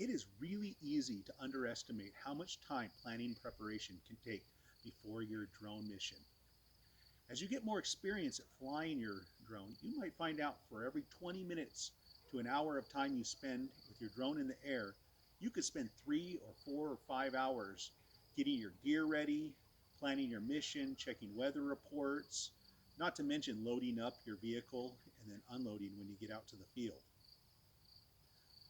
it is really easy to underestimate how much time planning preparation can take before your drone mission. As you get more experience at flying your drone, you might find out for every 20 minutes to an hour of time you spend with your drone in the air, you could spend 3 or 4 or 5 hours getting your gear ready, planning your mission, checking weather reports, not to mention loading up your vehicle and then unloading when you get out to the field.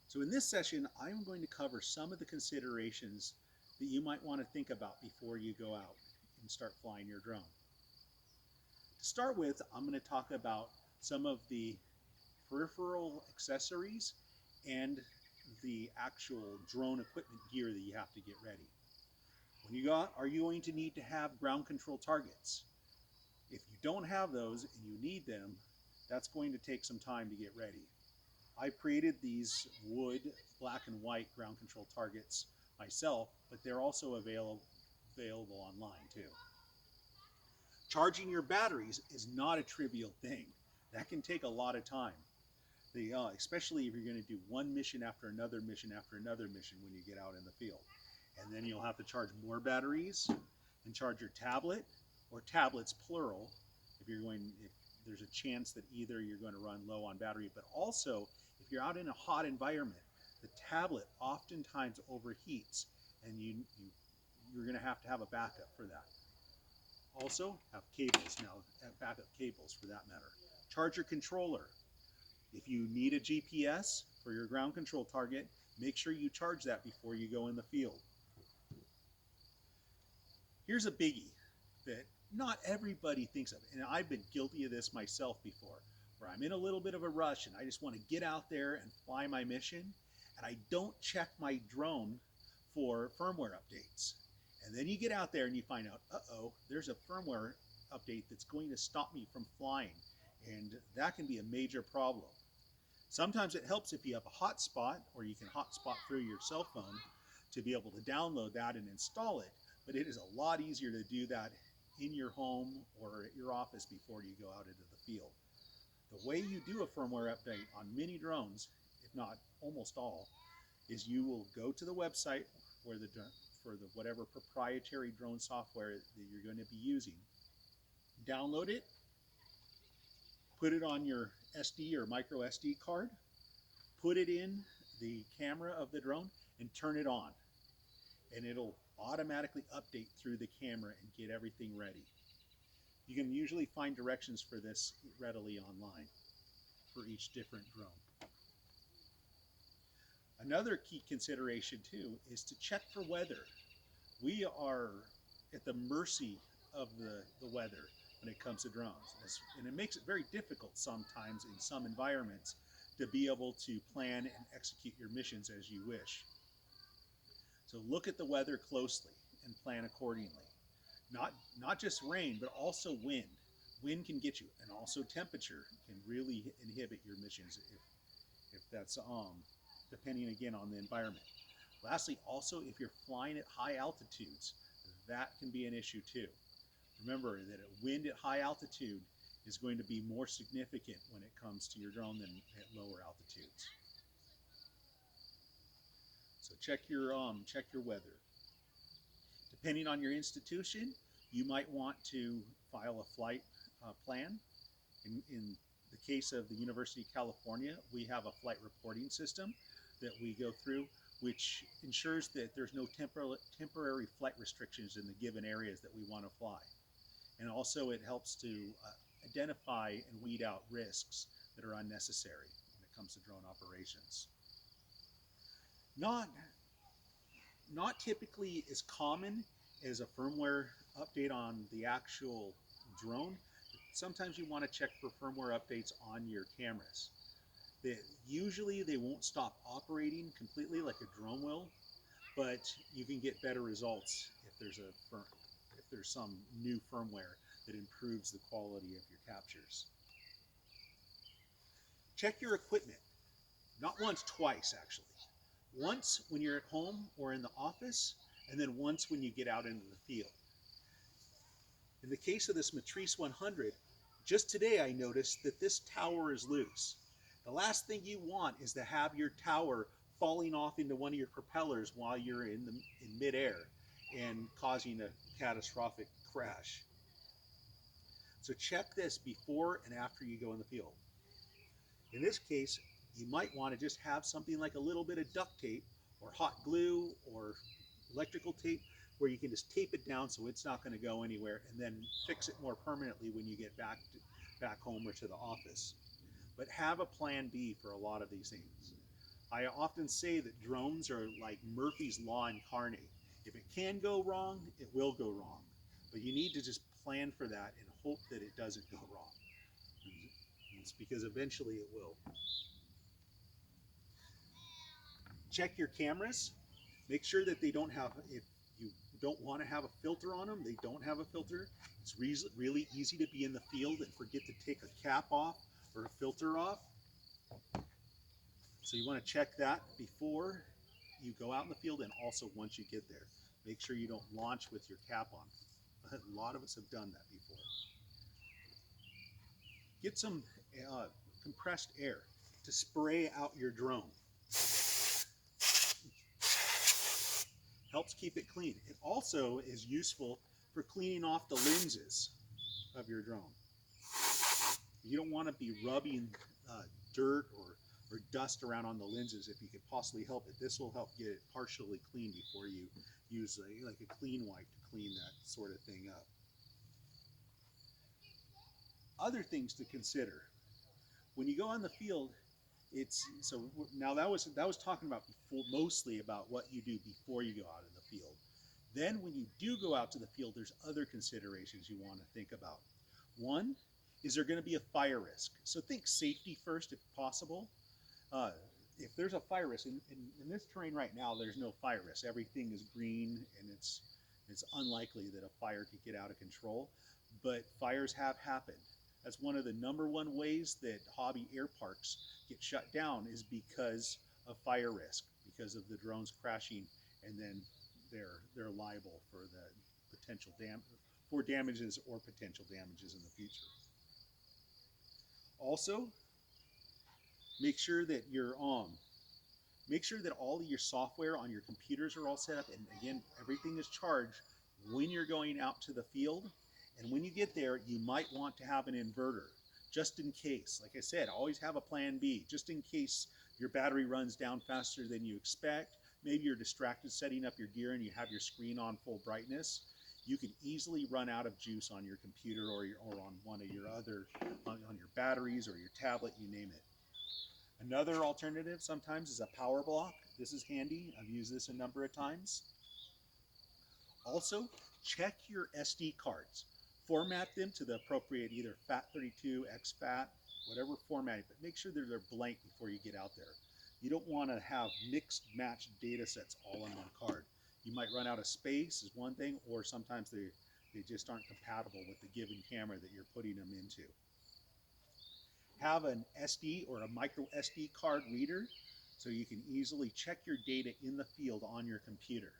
So in this session, I'm going to cover some of the considerations that you might want to think about before you go out and start flying your drone. To start with, I'm going to talk about some of the peripheral accessories and the actual drone equipment gear that you have to get ready. When you go out, are you going to need to have ground control targets? If you don't have those and you need them, that's going to take some time to get ready. I created these wood, black and white ground control targets myself, but they're also available online too. Charging your batteries is not a trivial thing. That can take a lot of time. Especially if you're going to do one mission after another mission after another mission when you get out in the field. And then you'll have to charge more batteries and charge your tablet, or tablets plural, if there's a chance that either you're going to run low on battery, but also if you're out in a hot environment, the tablet oftentimes overheats and you're going to have a backup for that. Also have cables now, backup cables for that matter. Charge your controller. If you need a GPS for your ground control target, make sure you charge that before you go in the field. Here's a biggie that not everybody thinks of, and I've been guilty of this myself before, where I'm in a little bit of a rush and I just want to get out there and fly my mission, and I don't check my drone for firmware updates. And then you get out there and you find out, uh-oh, there's a firmware update that's going to stop me from flying, and that can be a major problem. Sometimes it helps if you have a hotspot, or you can hotspot through your cell phone to be able to download that and install it, but it is a lot easier to do that in your home or at your office before you go out into the field. The way you do a firmware update on many drones, if not almost all, is you will go to the website where for whatever proprietary drone software that you're going to be using, download it, put it on your SD or micro SD card, put it in the camera of the drone, and turn it on. And it'll automatically update through the camera and get everything ready. You can usually find directions for this readily online for each different drone. Another key consideration too is to check for weather. We are at the mercy of the weather when it comes to drones. And it makes it very difficult sometimes in some environments to be able to plan and execute your missions as you wish. So look at the weather closely and plan accordingly. Not just rain, but also wind. Wind can get you, and also temperature can really inhibit your missions if that's depending again on the environment. Lastly, also if you're flying at high altitudes, that can be an issue too. Remember that a wind at high altitude is going to be more significant when it comes to your drone than at lower altitudes. So check your weather. Depending on your institution, you might want to file a flight plan. In the case of the University of California, we have a flight reporting system that we go through, which ensures that there's no temporary flight restrictions in the given areas that we want to fly. And also it helps to identify and weed out risks that are unnecessary when it comes to drone operations. Not typically as common as a firmware update on the actual drone. Sometimes you want to check for firmware updates on your cameras. Usually they won't stop operating completely like a drone will, but you can get better results if there's some new firmware that improves the quality of your captures. Check your equipment. Not once, twice actually. Once when you're at home or in the office, and then once when you get out into the field. In the case of this Matrice 100, just today I noticed that this tower is loose. The last thing you want is to have your tower falling off into one of your propellers while you're in midair and causing a catastrophic crash. So check this before and after you go in the field. In this case, you might want to just have something like a little bit of duct tape or hot glue or electrical tape where you can just tape it down so it's not going to go anywhere, and then fix it more permanently when you get back home or to the office. But have a plan B for a lot of these things. I often say that drones are like Murphy's Law incarnate. If it can go wrong, it will go wrong. But you need to just plan for that and hope that it doesn't go wrong. It's because eventually it will. Check your cameras. Make sure that they don't have, if you don't want to have a filter on them, they don't have a filter. It's really easy to be in the field and forget to take a cap off or a filter off. So you want to check that before you go out in the field and also once you get there. Make sure you don't launch with your cap on. A lot of us have done that before. Get some compressed air to spray out your drone. Helps keep it clean. It also is useful for cleaning off the lenses of your drone. You don't want to be rubbing dirt or dust around on the lenses if you could possibly help it. This will help get it partially clean before you use like a clean wipe to clean that sort of thing up. Other things to consider when you go on the field. So now that was talking about before, mostly about what you do before you go out in the field. Then when you do go out to the field, there's other considerations you want to think about. One, is there going to be a fire risk? So think safety first if possible. If there's a fire risk, in this terrain right now, there's no fire risk. Everything is green and it's unlikely that a fire could get out of control, but fires have happened. That's one of the #1 ways that hobby air parks get shut down, is because of fire risk, because of the drones crashing, and then they're liable for the potential damages or potential damages in the future. Also, make sure that all of your software on your computers are all set up, and again, everything is charged when you're going out to the field. And when you get there, you might want to have an inverter, just in case. Like I said, always have a plan B, just in case your battery runs down faster than you expect. Maybe you're distracted setting up your gear and you have your screen on full brightness. You can easily run out of juice on your computer or on one of your other, on your batteries or your tablet, you name it. Another alternative sometimes is a power block. This is handy. I've used this a number of times. Also, check your SD cards. Format them to the appropriate either FAT32, exFAT, whatever formatting, but make sure that they're blank before you get out there. You don't want to have mixed matched data sets all on one card. You might run out of space is one thing, or sometimes they just aren't compatible with the given camera that you're putting them into. Have an SD or a micro SD card reader so you can easily check your data in the field on your computer.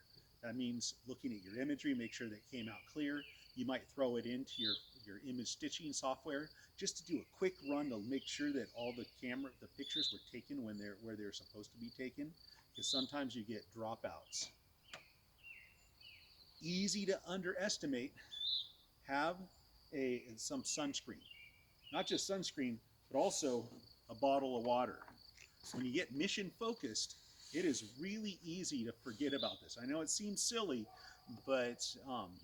That means looking at your imagery, make sure that it came out clear. You might throw it into your image stitching software just to do a quick run to make sure that all the pictures were taken where they're supposed to be taken, because sometimes you get dropouts. Easy to underestimate. Have some sunscreen. Not just sunscreen, but also a bottle of water. When you get mission focused, it is really easy to forget about this. I know it seems silly, but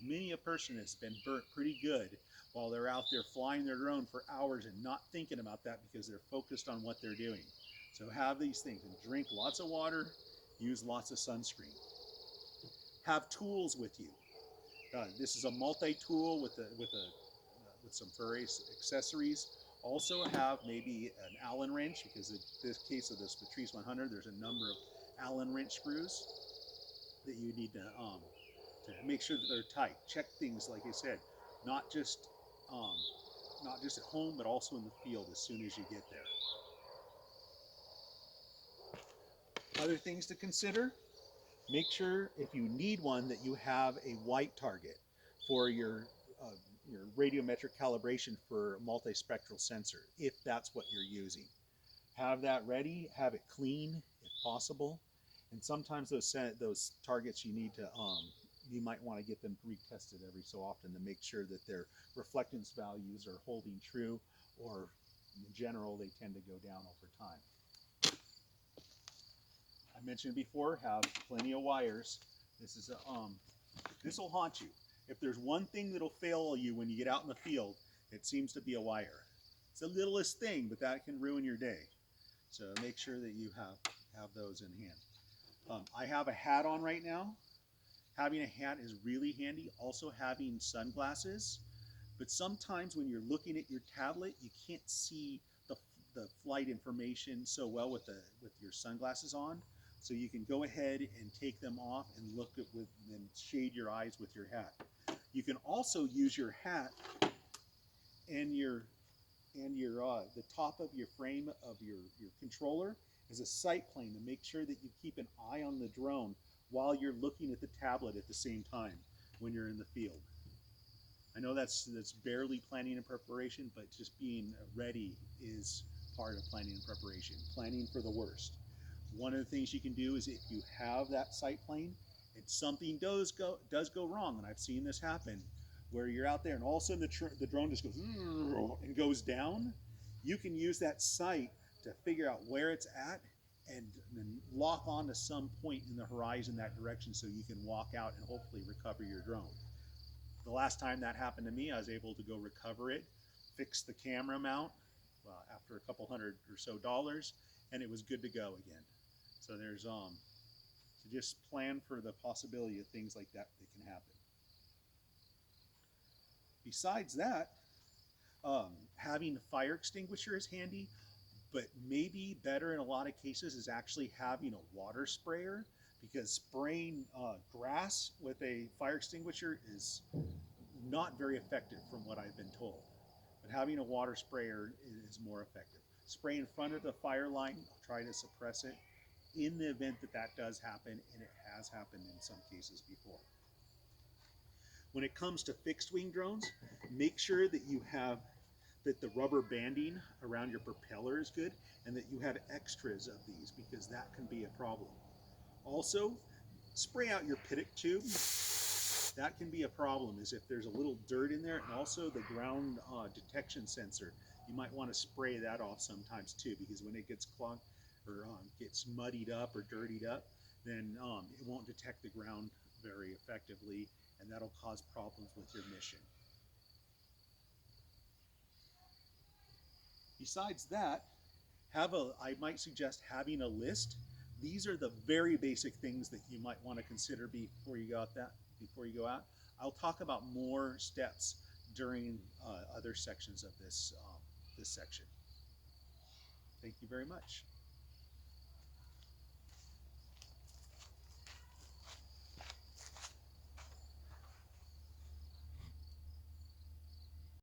many a person has been burnt pretty good while they're out there flying their drone for hours and not thinking about that because they're focused on what they're doing. So have these things and drink lots of water, use lots of sunscreen. Have tools with you. This is a multi-tool with some various accessories. Also have maybe an Allen wrench, because in this case of this Patrice 100, there's a number of Allen wrench screws that you need to make sure that they're tight. Check things, like I said, not just at home, but also in the field as soon as you get there. Other things to consider: make sure if you need one that you have a white target for your radiometric calibration for multispectral sensor, if that's what you're using. Have that ready, have it clean, if possible. And sometimes those targets you need to you might want to get them retested every so often to make sure that their reflectance values are holding true, or in general they tend to go down over time. I mentioned before, have plenty of wires. This will haunt you. If there's one thing that'll fail you when you get out in the field, it seems to be a wire. It's the littlest thing, but that can ruin your day. So make sure that you have those in hand. I have a hat on right now. Having a hat is really handy. Also having sunglasses. But sometimes when you're looking at your tablet, you can't see the flight information so well with your sunglasses on. So you can go ahead and take them off and look at and shade your eyes with your hat. You can also use your hat and the top of your frame of your controller as a sight plane to make sure that you keep an eye on the drone while you're looking at the tablet at the same time when you're in the field. I know that's barely planning and preparation, but just being ready is part of planning and preparation. Planning for the worst. One of the things you can do is if you have that sight plane and something does go wrong, and I've seen this happen, where you're out there and all of a sudden the drone just goes and goes down, you can use that sight to figure out where it's at and then lock on to some point in the horizon that direction so you can walk out and hopefully recover your drone. The last time that happened to me, I was able to go recover it, fix the camera mount after a couple $100 or so, and it was good to go again. So there's so just plan for the possibility of things like that can happen. Besides that, having a fire extinguisher is handy, but maybe better in a lot of cases is actually having a water sprayer, because spraying grass with a fire extinguisher is not very effective from what I've been told. But having a water sprayer is more effective. Spray in front of the fire line, try to suppress it in the event that does happen, and it has happened in some cases before. When it comes to fixed wing drones, make sure that the rubber banding around your propeller is good and that you have extras of these, because that can be a problem. Also, spray out your Piddock tube. That can be a problem, is if there's a little dirt in there, and also the ground detection sensor. You might want to spray that off sometimes too, because when it gets clogged or gets muddied up or dirtied up, then it won't detect the ground very effectively, and that'll cause problems with your mission. Besides that, I might suggest having a list. These are the very basic things that you might want to consider before you go out. I'll talk about more steps during other sections of this section. Thank you very much.